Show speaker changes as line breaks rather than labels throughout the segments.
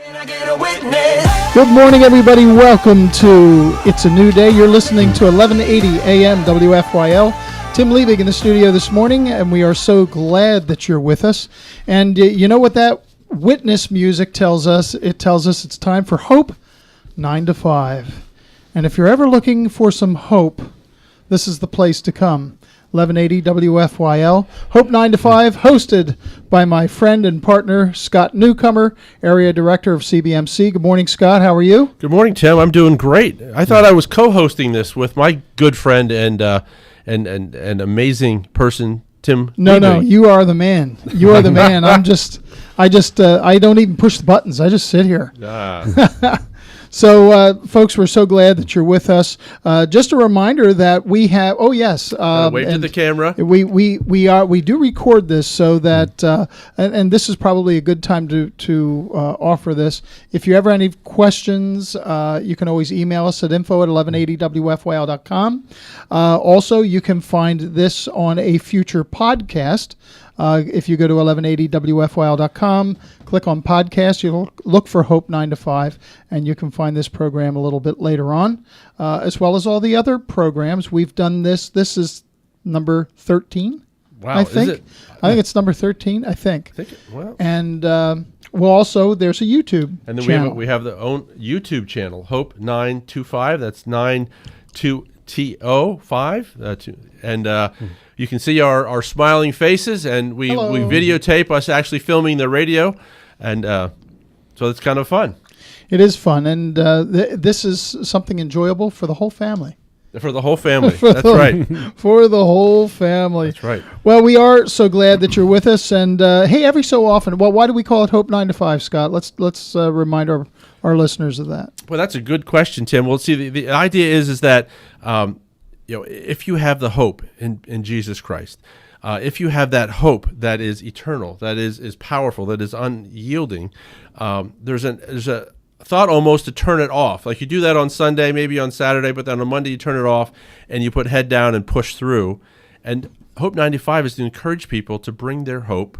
Good morning, everybody. Welcome to It's a New Day. You're listening to 1180 AM WFYL. Tim Liebig in the studio this morning, and we are so glad that you're with us. And you know what that witness music tells us? It tells us it's time for Hope 9 to 5. And if you're ever looking for some hope, this is the place to come. 1180 WFYL, Hope 9 to 5, hosted by my friend and partner, Scott Newcomer, Area Director of CBMC. Good morning, Scott. How are you?
Good morning, Tim. I'm doing great. I thought I was co-hosting this with my good friend and amazing person, Tim.
No, you are the man. You are the man. I don't even push the buttons. I just sit here. So, folks, we're so glad that you're with us. Just a reminder that we have. Oh, yes.
Wave to the camera.
We do record this so that, and this is probably a good time to offer this. If you ever have any questions, you can always email us at info@1180wfyl.com. Also, you can find this on a future podcast. If you go to 1180wfyl.com, click on podcast, you'll look for Hope 9 to 5, and you can find this program a little bit later on, as well as all the other programs. We've done this. This is number 13,
wow,
I think.
Is it?
I think it's number 13, I think.
Wow.
And well, also, there's a YouTube
and then
channel.
we have the own YouTube channel, Hope 925. That's 9-2-T-O-5. You can see our smiling faces, and we videotape us actually filming the radio, and so it's kind of fun.
It is fun, and this is something enjoyable for the whole family.
For the whole family. That's right.
For the whole family.
That's right.
Well, we are so glad that you're with us, and hey, every so often, well, why do we call it Hope 9 to 5, Scott? Let's remind our listeners of that.
Well, that's a good question, Tim. Well, see, the idea is that if you have the hope in Jesus Christ, if you have that hope that is eternal, that is powerful, that is unyielding, there's a thought almost to turn it off. Like you do that on Sunday, maybe on Saturday, but then on Monday you turn it off and you put head down and push through. And Hope 95 is to encourage people to bring their hope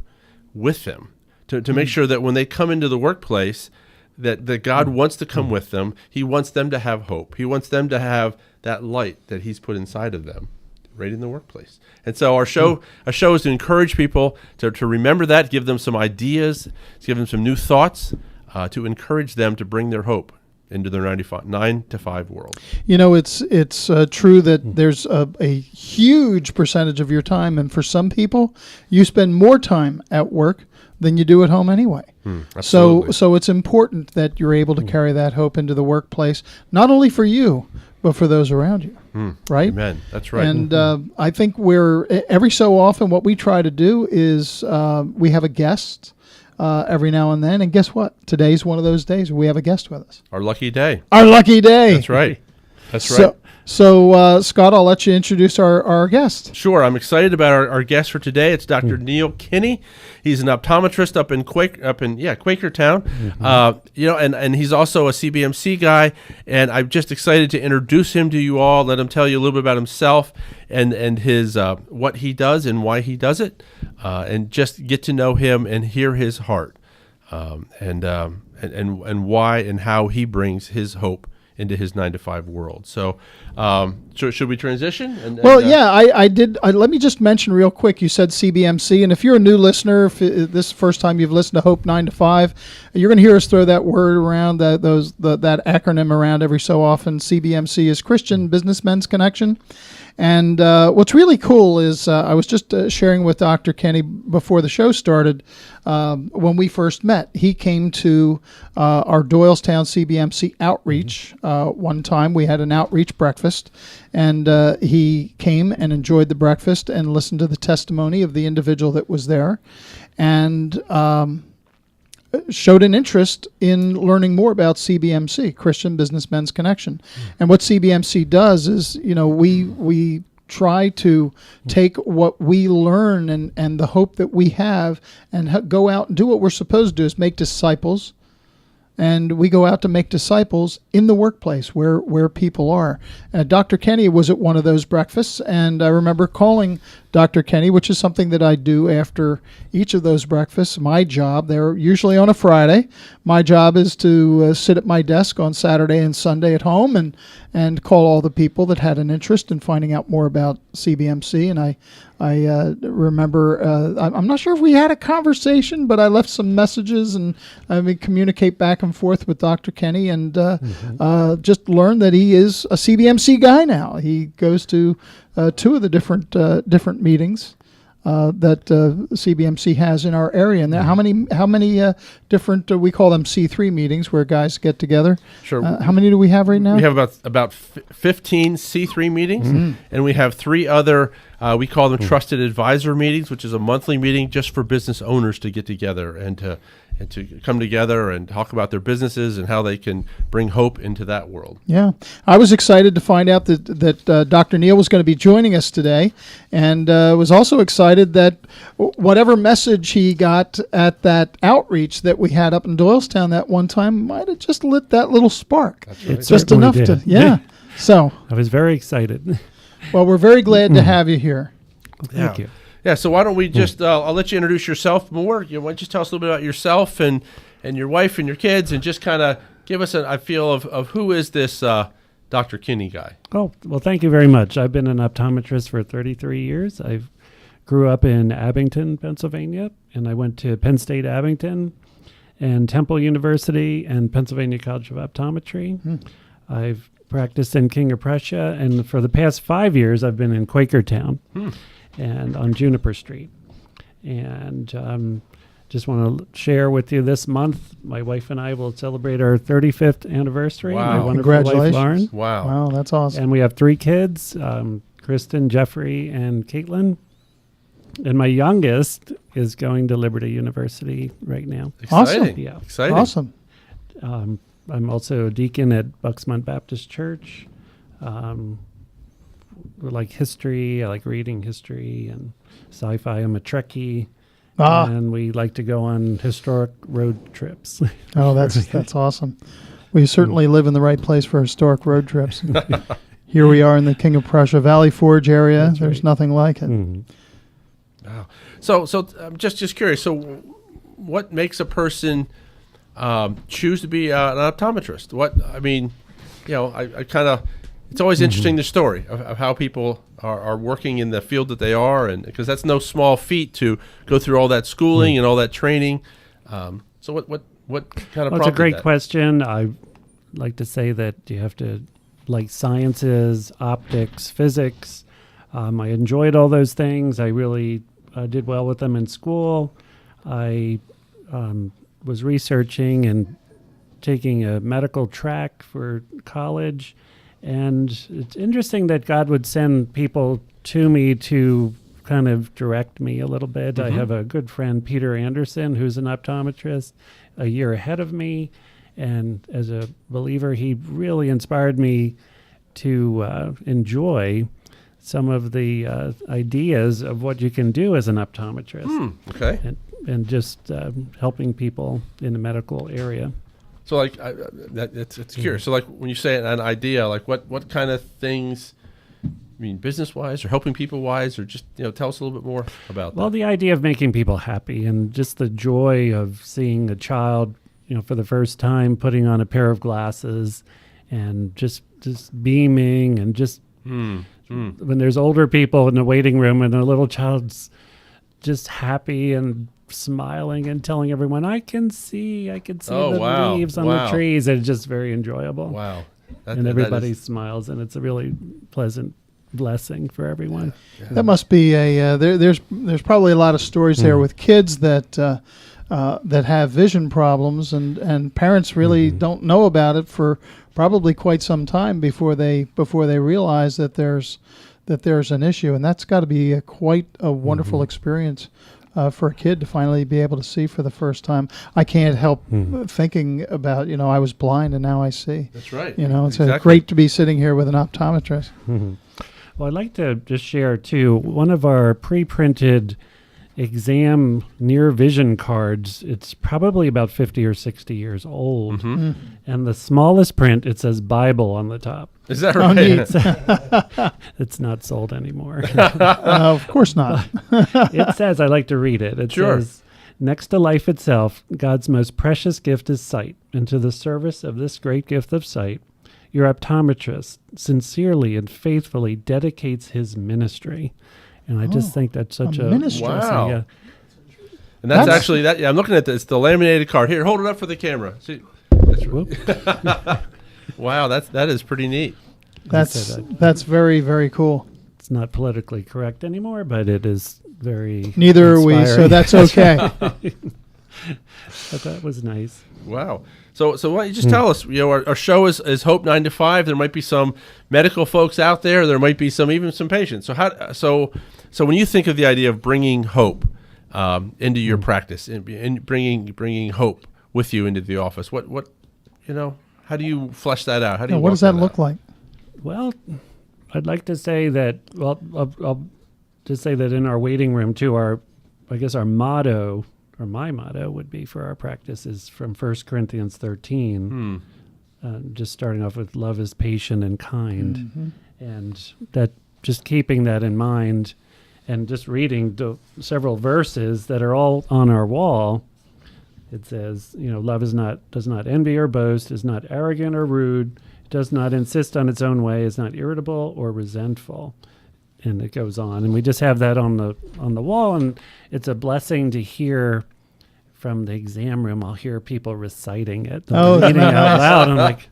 with them, to make sure that when they come into the workplace, that God wants to come with them. He wants them to have hope. He wants them to have that light that He's put inside of them right in the workplace. And so our show is to encourage people to remember that, give them some ideas, to give them some new thoughts, to encourage them to bring their hope into their 9 to 5 world.
You know, it's true that there's a huge percentage of your time, and for some people, you spend more time at work than you do at home anyway. So it's important that you're able to carry that hope into the workplace, not only for you, but for those around you. Right?
Amen. That's right.
And I think every so often what we try to do is we have a guest every now and then. And guess what? Today's one of those days where we have a guest with us.
Our lucky day.
Our lucky day.
That's right. That's right.
So Scott, I'll let you introduce our guest.
Sure. I'm excited about our guest for today. It's Dr. Neil Kinney. He's an optometrist up in Quakertown. And he's also a CBMC guy. And I'm just excited to introduce him to you all. Let him tell you a little bit about himself and his what he does and why he does it, and just get to know him and hear his heart, and why and how he brings his hope into his 9 to 5 world. So should we transition?
I did. Let me just mention real quick, you said CBMC, and if you're a new listener, if this is the first time you've listened to Hope 9 to 5, you're going to hear us throw that word around, that acronym around every so often. CBMC is Christian Businessmen's Connection. And what's really cool is I was just sharing with Dr. Kenny before the show started, when we first met. He came to our Doylestown CBMC outreach one time. We had an outreach breakfast, and he came and enjoyed the breakfast and listened to the testimony of the individual that was there, and showed an interest in learning more about CBMC, Christian Businessmen's Connection. And what CBMC does is, we try to take what we learn and the hope that we have and go out and do what we're supposed to do, is make disciples. And we go out to make disciples in the workplace where people are. Dr. Kenny was at one of those breakfasts, and I remember calling Dr. Kenny, which is something that I do after each of those breakfasts. My job, they're usually on a Friday. My job is to sit at my desk on Saturday and Sunday at home and call all the people that had an interest in finding out more about CBMC. And I remember, I'm not sure if we had a conversation, but I left some messages and communicate back and forth with Dr. Kenny, and just learned that he is a CBMC guy now. He goes to two of the different meetings that CBMC has in our area. And how many different we call them C3 meetings where guys get together?
Sure.
How many do we have right now?
We have about 15 C3 meetings, and we have 3 other. We call them trusted advisor meetings, which is a monthly meeting just for business owners to get together and to come together and talk about their businesses and how they can bring hope into that world.
Yeah. I was excited to find out that Dr. Neal was going to be joining us today, and was also excited that whatever message he got at that outreach that we had up in Doylestown that one time might have just lit that little spark.
That's right.
It
Just
certainly
enough
did.
to, yeah. So,
I was very excited.
well, we're very glad to have you here.
Thank you.
Yeah, so why don't we just, I'll let you introduce yourself more. Why don't you tell us a little bit about yourself and your wife and your kids, and just kind of give us a feel of who is this Dr. Kinney guy?
Oh, well, thank you very much. I've been an optometrist for 33 years. I grew up in Abington, Pennsylvania, and I went to Penn State Abington and Temple University and Pennsylvania College of Optometry. I've practiced in King of Prussia, and for the past 5 years, I've been in Quakertown and on Juniper Street. And just want to share with you this month, my wife and I will celebrate our 35th anniversary.
Wow.
My wonderful wife,
Congratulations.
Lauren.
Wow.
Wow, that's awesome.
And we have 3 kids, Kristen, Jeffrey, and Caitlin. And my youngest is going to Liberty University right now.
Exciting.
Awesome.
Yeah.
Exciting.
Awesome.
I'm also a deacon at Bucksmont Baptist Church. We like history. I like reading history and sci-fi. I'm a Trekkie. And we like to go on historic road trips.
Oh, that's awesome. We certainly live in the right place for historic road trips. Here we are in the King of Prussia Valley Forge area.
That's
There's
right.
nothing like it.
Wow. So I'm just curious. So, what makes a person choose to be an optometrist? I kind of. It's always interesting the story of how people are working in the field that they are, and because that's no small feat to go through all that schooling and all that training. So what kind of
Well, it's a
prompted
great
that?
question. I like to say that you have to like sciences, optics, physics. I enjoyed all those things. I really did well with them in school. I was researching and taking a medical track for college. And it's interesting that God would send people to me to kind of direct me a little bit. I have a good friend, Peter Anderson, who's an optometrist a year ahead of me. And as a believer, he really inspired me to enjoy some of the ideas of what you can do as an optometrist.
Okay.
And just helping people in the medical area.
So it's curious. So when you say an idea, what kind of things? I mean, business wise or helping people wise, or just tell us a little bit more about
Well,
that.
the idea of making people happy and just the joy of seeing a child, for the first time putting on a pair of glasses and just beaming and just when there's older people in the waiting room and a little child's just happy and smiling and telling everyone, I can see
Oh,
the
wow.
leaves on
Wow.
the trees. And it's just very enjoyable.
Wow.
And everybody smiles, and it's a really pleasant blessing for everyone.
That must be there's probably a lot of stories there with kids that have vision problems, and parents really don't know about it for probably quite some time before they realize that there's an issue, and that's got to be quite a wonderful experience for a kid to finally be able to see for the first time. I can't help thinking about, I was blind and now I see.
That's right.
It's
Exactly.
great to be sitting here with an optometrist.
Well, I'd like to just share, too, one of our pre-printed exam near vision cards. It's probably about 50 or 60 years old.
Mm-hmm.
And the smallest print, it says Bible on the top.
Is that
Oh,
right?
neat.
It's not sold anymore.
Of course not.
It says, I like to read it. It
Sure.
says, next to life itself, God's most precious gift is sight. And to the service of this great gift of sight, your optometrist sincerely and faithfully dedicates his ministry. And I just think that's such a
ministry.
Wow.
Yeah.
And that's
That's-
actually that. Yeah, I'm looking at this. The laminated card. Here, hold it up for the camera. See, that's
Whoop.
wow. That is pretty neat.
That's very, very cool.
It's not politically correct anymore, but it is very
Neither are we, so
inspiring.
that's okay.
But that was nice.
Wow. So why don't you just tell us? You know, our show is Hope 9 to 5. There might be some medical folks out there. There might be even some patients. So when you think of the idea of bringing hope into your practice and bringing hope with you into the office, what how do you flesh that out? How do you
What does that look like?
Well, I'd like to say that. Well, I'll just say that in our waiting room too. Our motto, or my motto, would be for our practice is from 1 Corinthians 13. Just starting off with love is patient and kind, and that just keeping that in mind, and just reading several verses that are all on our wall. It says, love does not envy or boast, is not arrogant or rude, does not insist on its own way, is not irritable or resentful. And it goes on. And we just have that on the wall, and it's a blessing to hear from the exam room. I'll hear people reciting it, reading out loud. I'm like,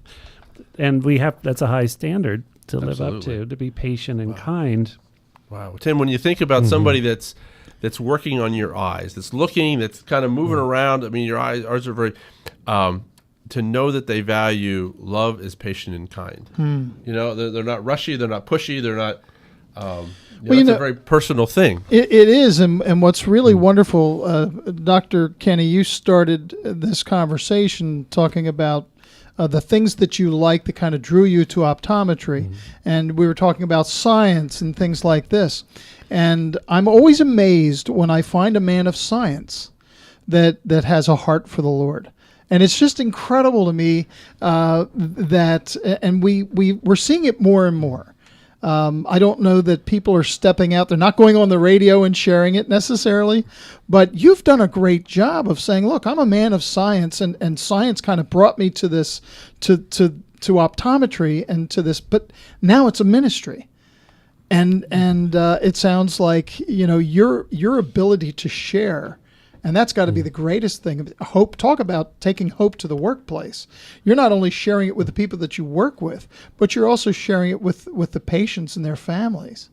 and that's a high standard to live up to be patient and kind.
Wow. Tim, when you think about somebody that's working on your eyes, that's looking, that's kind of moving around, I mean, your eyes are very, to know that they value love is patient and kind. They're not rushy, they're not pushy, they're not, it's a very personal thing.
It is, and what's really wonderful, Dr. Kenny, you started this conversation talking about the things that you like that kind of drew you to optometry, and we were talking about science and things like this. And I'm always amazed when I find a man of science that has a heart for the Lord. And it's just incredible to me that, and we're seeing it more and more. I don't know that people are stepping out. They're not going on the radio and sharing it necessarily, but you've done a great job of saying, look, I'm a man of science, and science kind of brought me to this, to optometry and to this, but now it's a ministry. And it sounds like, your ability to share, and that's got to be the greatest thing. Hope. Talk about taking hope to the workplace. You're not only sharing it with the people that you work with, but you're also sharing it with the patients and their families.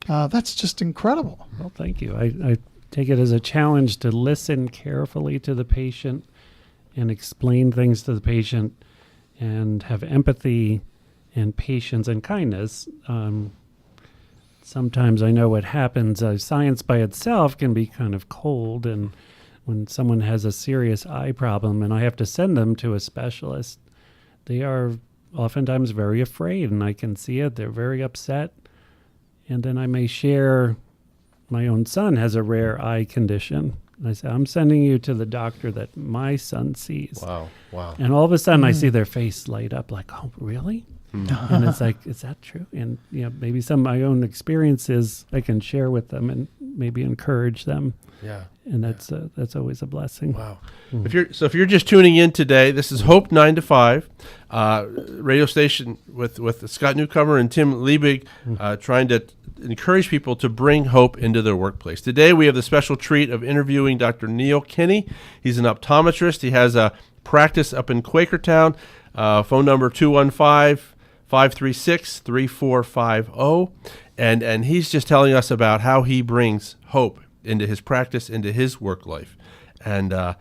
That's just incredible.
Well, thank you. I take it as a challenge to listen carefully to the patient and explain things to the patient and have empathy and patience and kindness. Sometimes I know what happens. Science by itself can be kind of cold, and when someone has a serious eye problem and I have to send them to a specialist, they are oftentimes very afraid, and I can see it. They're very upset. And then I may share, my own son has a rare eye condition. I say, I'm sending you to the doctor that my son sees.
Wow.
And all of a sudden I see their face light up like, oh, really? And it's like, is that true? And maybe some of my own experiences I can share with them and maybe encourage them.
Yeah.
And that's always a blessing.
Wow. If you're just tuning in today, this is Hope 9 to 5, radio station with Scott Newcomer and Tim Liebig, trying to encourage people to bring hope into their workplace. Today we have the special treat of interviewing Dr. Neil Kinney. He's an optometrist. He has a practice up in Quakertown. Phone number 215-536-3450. And he's just telling us about how he brings hope into his practice, into his work life. And I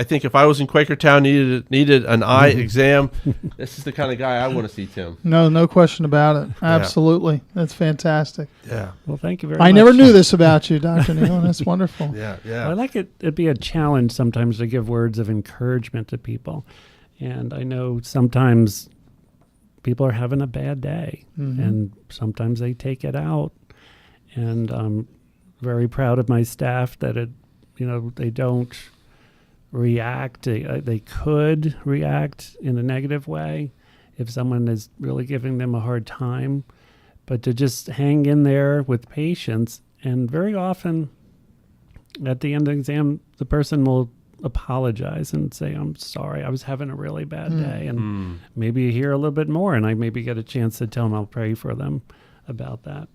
think if I was in Quakertown, needed an eye exam, this is the kind of guy I want to see, Tim.
No question about it. Absolutely. That's fantastic.
Yeah.
Well, thank you very much.
I never knew this about you, Dr. Neal. That's wonderful.
Yeah.
Well, I like it'd be a challenge sometimes to give words of encouragement to people. And I know sometimes people are having a bad day, and sometimes they take it out. And very proud of my staff that they don't react. They could react in a negative way if someone is really giving them a hard time, but to just hang in there with patience. And very often at the end of the exam, the person will apologize and say, I'm sorry, I was having a really bad day. And maybe you hear a little bit more, and I maybe get a chance to tell them I'll pray for them about that.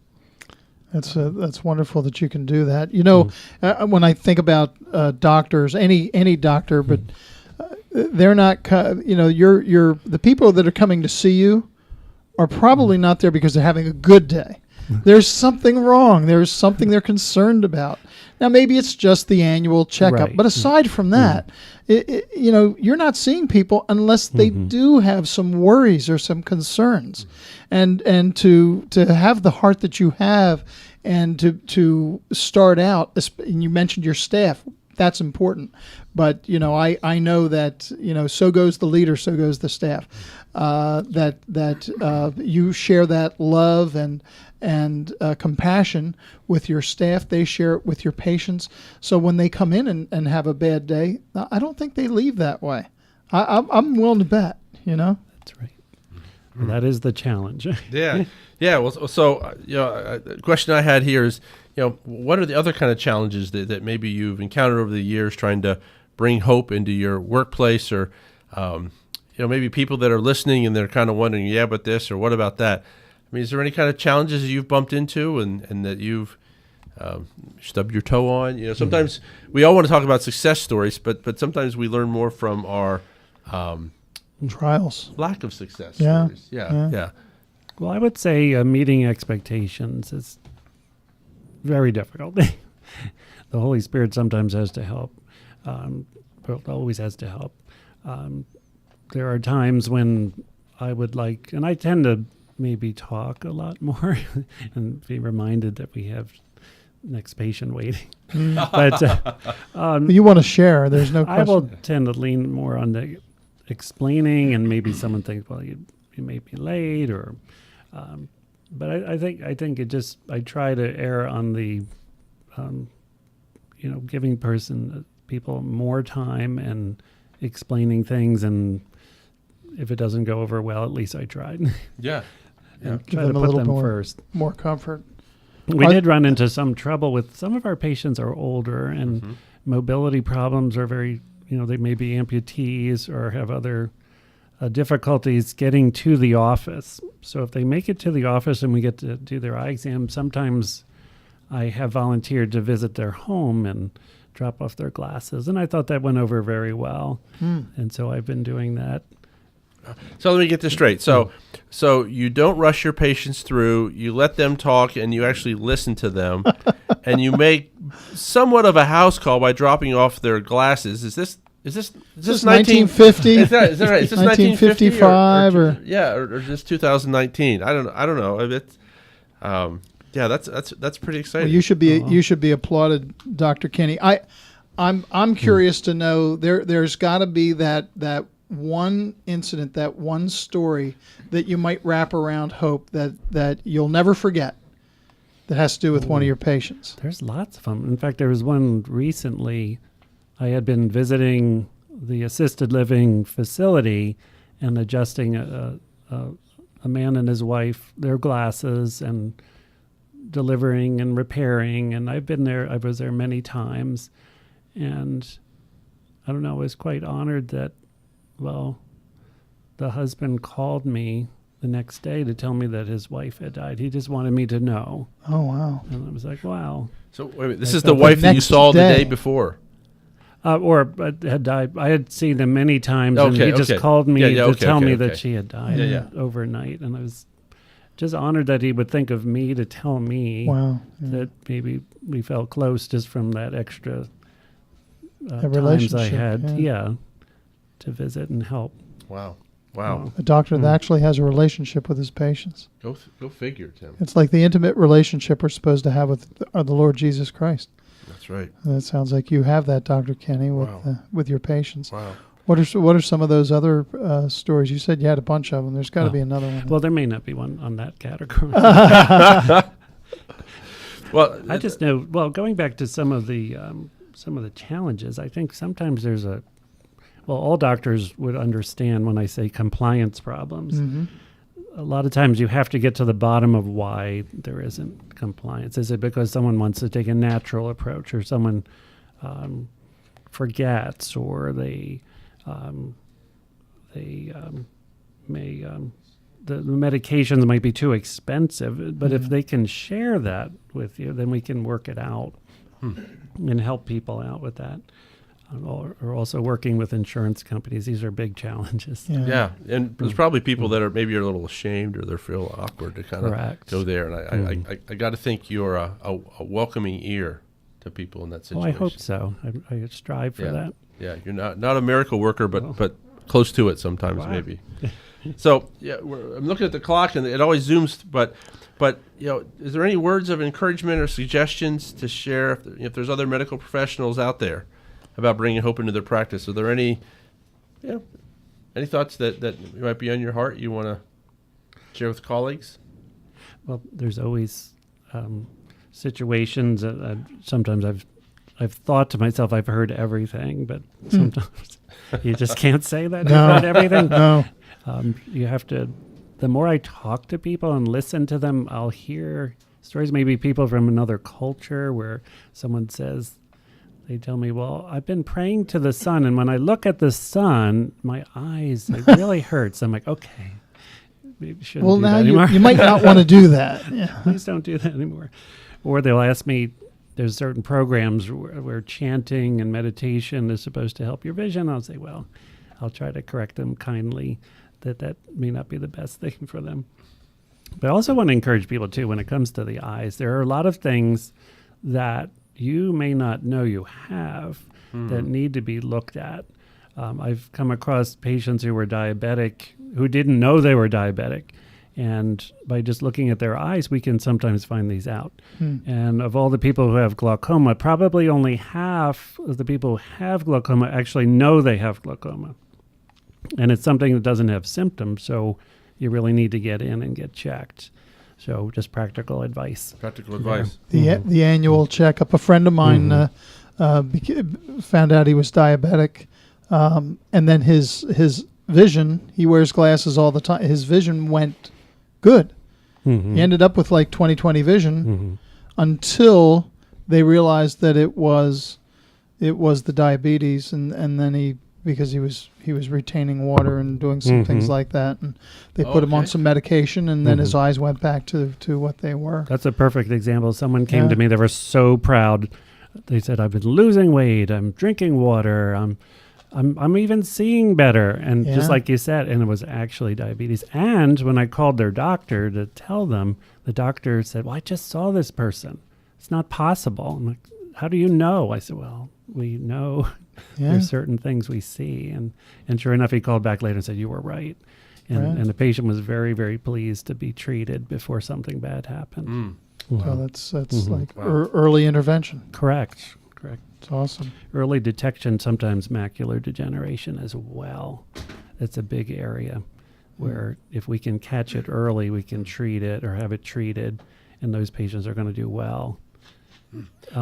That's wonderful that you can do that. When I think about doctors, any doctor, but they're not. You're the people that are coming to see you are probably not there because they're having a good day. There's something wrong. There's something they're concerned about. Now, maybe it's just the annual checkup,
Right.
but aside from that, you're not seeing people unless they do have some worries or some concerns, and to have the heart that you have, and to start out. And you mentioned your staff. That's important, but I know that so goes the leader, so goes the staff. That you share that love and compassion with your staff. They share it with your patients. So when they come in and have a bad day, I don't think they leave that way. I'm willing to bet.
That's right. Well, that is the challenge.
Yeah. Well, so a question I had here is, what are the other kind of challenges that maybe you've encountered over the years trying to bring hope into your workplace, or maybe people that are listening and they're kind of wondering, yeah, but this or what about that? I mean, is there any kind of challenges you've bumped into and that you've stubbed your toe on? Sometimes we all want to talk about success stories, but sometimes we learn more from our
trials,
lack of success
stories.
Yeah.
Well, I would say meeting expectations is very difficult. The Holy Spirit sometimes has to help, but always has to help. There are times when I would like, and I tend to maybe talk a lot more and be reminded that we have next patient waiting. But
you want to share. There's no question.
I will tend to lean more on the explaining, and maybe someone thinks, well, you may be late, or but I think it just, I try to err on the giving people more time and explaining things, and if it doesn't go over well, at least I tried.
Yeah.
Give
Try
them
to
a
put
little
them first.
more comfort.
We did run into some trouble with some of our patients are older, and mobility problems are very, they may be amputees or have other difficulties getting to the office. So if they make it to the office and we get to do their eye exam, sometimes I have volunteered to visit their home and drop off their glasses. And I thought that went over very well. And so I've been doing that.
So let me get this straight. So you don't rush your patients through. You let them talk, and you actually listen to them, and you make somewhat of a house call by dropping off their glasses. Is this
1950?
Is that right? Is this
1955
or is this 2019? I don't know. It's that's pretty exciting.
Well, you should be applauded, Dr. Kenny. I'm curious to know, there's got to be that one incident, that one story that you might wrap around hope that you'll never forget, that has to do with one of your patients.
There's lots of them. In fact, there was one recently. I had been visiting the assisted living facility and adjusting a man and his wife, their glasses, and delivering and repairing. And I've been there. I was there many times, and I don't know. I was quite honored that, the husband called me the next day to tell me that his wife had died. He just wanted me to know.
Oh, wow.
And I was like, wow.
So wait a minute, this is the wife that you saw the day before?
Or had died. I had seen them many times, and he just called me to tell me that she had died overnight. And I was just honored that he would think of me to tell me that maybe we felt close just from that extra times I had, to visit and help.
Wow.
A doctor that actually has a relationship with his patients.
Go figure, Tim.
It's like the intimate relationship we're supposed to have with the Lord Jesus Christ.
That's right.
And it sounds like you have that, Dr. Kenny, with your patients.
Wow.
What are some of those other stories? You said you had a bunch of them. There's got to be another one.
Well, there may not be one on that category.
Well,
I just know. Well, going back to some of the challenges, I think sometimes there's all doctors would understand when I say compliance problems.
Mm-hmm.
A lot of times you have to get to the bottom of why there isn't compliance. Is it because someone wants to take a natural approach, or someone forgets, or they may the medications might be too expensive, but if they can share that with you, then we can work it out and help people out with that. Or also working with insurance companies. These are big challenges.
Yeah, and there's probably people that are maybe a little ashamed or they feel awkward to kind of go there. And I got to think you're a welcoming ear to people in that situation.
Oh, I hope so. I strive for that.
Yeah, you're not a miracle worker, but close to it sometimes maybe. So I'm looking at the clock and it always zooms, but is there any words of encouragement or suggestions to share if there's other medical professionals out there about bringing hope into their practice? Are there any thoughts that might be on your heart you want to share with colleagues?
Well, there's always situations. Sometimes I've thought to myself, I've heard everything, but sometimes you just can't say that you've heard everything.
No.
You have to. The more I talk to people and listen to them, I'll hear stories. Maybe people from another culture where someone says. They tell me, well, I've been praying to the sun, and when I look at the sun, my eyes, it really hurts. I'm like, okay, maybe shouldn't do that anymore.
You might not want to do that. Yeah.
Please don't do that anymore. Or they'll ask me, there's certain programs where chanting and meditation is supposed to help your vision. I'll say, well, I'll try to correct them kindly that may not be the best thing for them. But I also want to encourage people, too, when it comes to the eyes. There are a lot of things that you may not know you have that need to be looked at. I've come across patients who were diabetic, who didn't know they were diabetic. And by just looking at their eyes, we can sometimes find these out. And of all the people who have glaucoma, probably only half of the people who have glaucoma actually know they have glaucoma. And it's something that doesn't have symptoms, so you really need to get in and get checked. So just practical advice.
The annual checkup. A friend of mine found out he was diabetic, and then his vision, he wears glasses all the time, his vision went good. He ended up with like 20/20 vision until they realized that it was the diabetes, and then because he was retaining water and doing some things like that, and they put him on some medication, and then his eyes went back to what they were.
That's a perfect example. Someone came to me, they were so proud. They said, I've been losing weight, I'm drinking water, I'm even seeing better. And just like you said, and it was actually diabetes. And when I called their doctor to tell them, the doctor said, well, I just saw this person. It's not possible. I'm like, how do you know? I said, well, we know there's certain things we see. And sure enough, he called back later and said, you were right. And the patient was very, very pleased to be treated before something bad happened.
So that's like early intervention.
Correct.
It's awesome.
Early detection, sometimes macular degeneration as well. It's a big area where if we can catch it early, we can treat it or have it treated, and those patients are going to do well.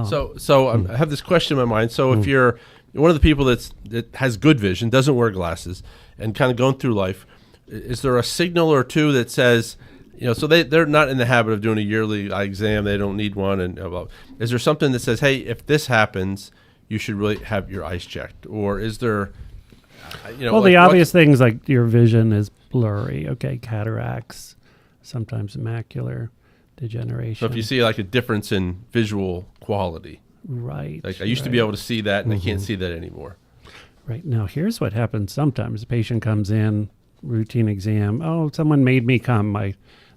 So I have this question in my mind. So if you're one of the people that has good vision, doesn't wear glasses, and kind of going through life, is there a signal or two that says, so they're not in the habit of doing a yearly eye exam, they don't need one, and is there something that says, hey, if this happens, you should really have your eyes checked? Or is there,
the obvious things like your vision is blurry, cataracts, sometimes macular degeneration.
So if you see like a difference in visual quality.
Right.
Like I used to be able to see that, and I can't see that anymore.
Right. Now, here's what happens sometimes. The patient comes in, routine exam. Oh, someone made me come.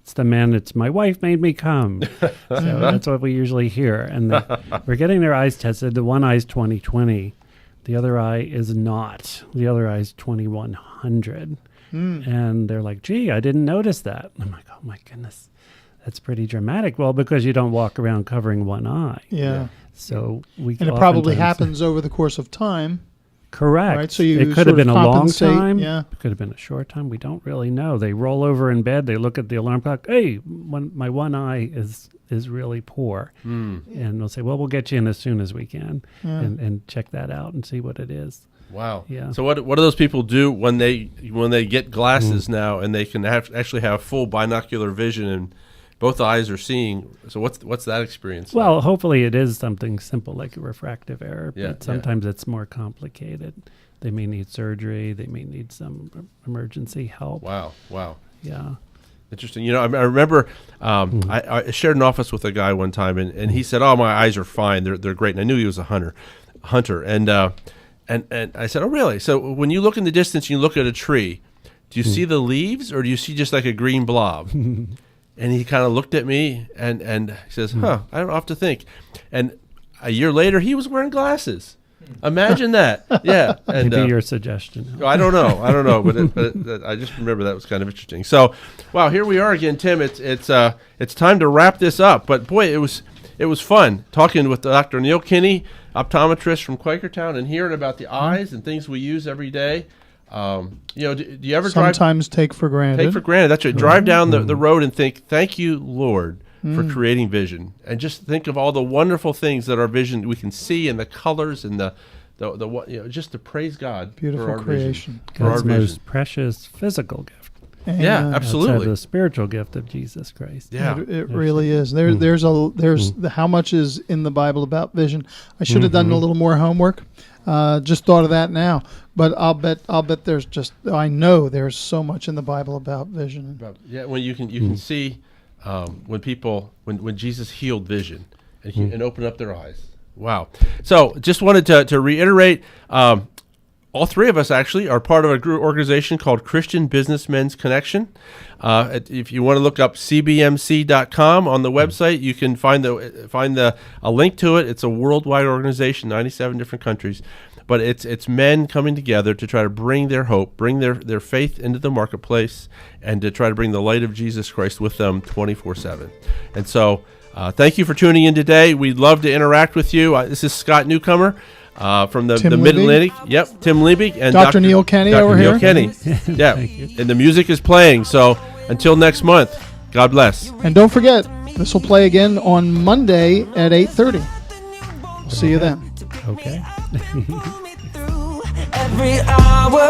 It's the man, it's my wife made me come. So that's what we usually hear. And we're getting their eyes tested. The one eye's 20/20. The other eye is not. The other eye is 2100. And they're like, gee, I didn't notice that. I'm like, oh, my goodness. That's pretty dramatic. Well, because you don't walk around covering one eye.
Yeah.
So
and it probably happens over the course of time.
Correct.
Right, so you
it could
sort
have been
of
a long
compensate,
time.
yeah.
It could have been a short time. We don't really know. They roll over in bed. They look at the alarm clock. Hey, my one eye is really poor. And they'll say, well, we'll get you in as soon as we can and check that out and see what it is.
Wow.
Yeah.
So what do those people do when they get glasses now and they can actually have full binocular vision and both eyes are seeing? So what's that experience
Well,
like?
hopefully it is something simple like a refractive error,
Yeah,
but sometimes it's more complicated. They may need surgery. They may need some emergency help.
Wow.
Yeah.
Interesting. You know, I remember I shared an office with a guy one time, and he said, "Oh, my eyes are fine. They're great." And I knew he was a hunter, and I said, "Oh, really? So when you look in the distance, and you look at a tree. Do you see the leaves, or do you see just like a green blob?" And he kind of looked at me, and he says, "Huh, I don't know, I'll have to think." And a year later, he was wearing glasses. Imagine that. Yeah. And,
Maybe your suggestion.
I don't know, but I just remember that was kind of interesting. So, wow, here we are again, Tim. It's time to wrap this up. But boy, it was fun talking with Dr. Neil Kinney, optometrist from Quakertown, and hearing about the eyes and things we use every day. Do you ever
Sometimes take for granted.
Take for granted. That's right. Drive down the road and think, "Thank you, Lord, for creating vision," and just think of all the wonderful things that our vision we can see, and the colors and the just to praise God
Beautiful
for our
creation.
vision, for our
God's
vision.
most precious physical gift.
Yeah,
Amen.
absolutely.
Outside the spiritual gift of Jesus Christ.
Yeah.
It really is. There's how much is in the Bible about vision. I should have done a little more homework. Just thought of that now, but I'll bet I know there's so much in the Bible about vision.
Yeah, when you can see when Jesus healed vision and opened up their eyes. Wow. So just wanted to reiterate, all three of us actually are part of a group organization called Christian Businessmen's Connection. If you want to look up cbmc.com on the website, you can find a link to it. It's a worldwide organization, 97 different countries. But it's men coming together to try to bring their hope, bring their faith into the marketplace, and to try to bring the light of Jesus Christ with them 24/7. And so thank you for tuning in today. We'd love to interact with you. This is Scott Newcomer from the Mid-Atlantic. Yep, Tim Liebig. And
Dr. Neil Kenny
Dr.
over
Neil
here.
Kenny. Yeah, and the music is playing. So until next month, God bless.
And don't forget, this will play again on Monday at 8:30. See you then.
Okay.
Every hour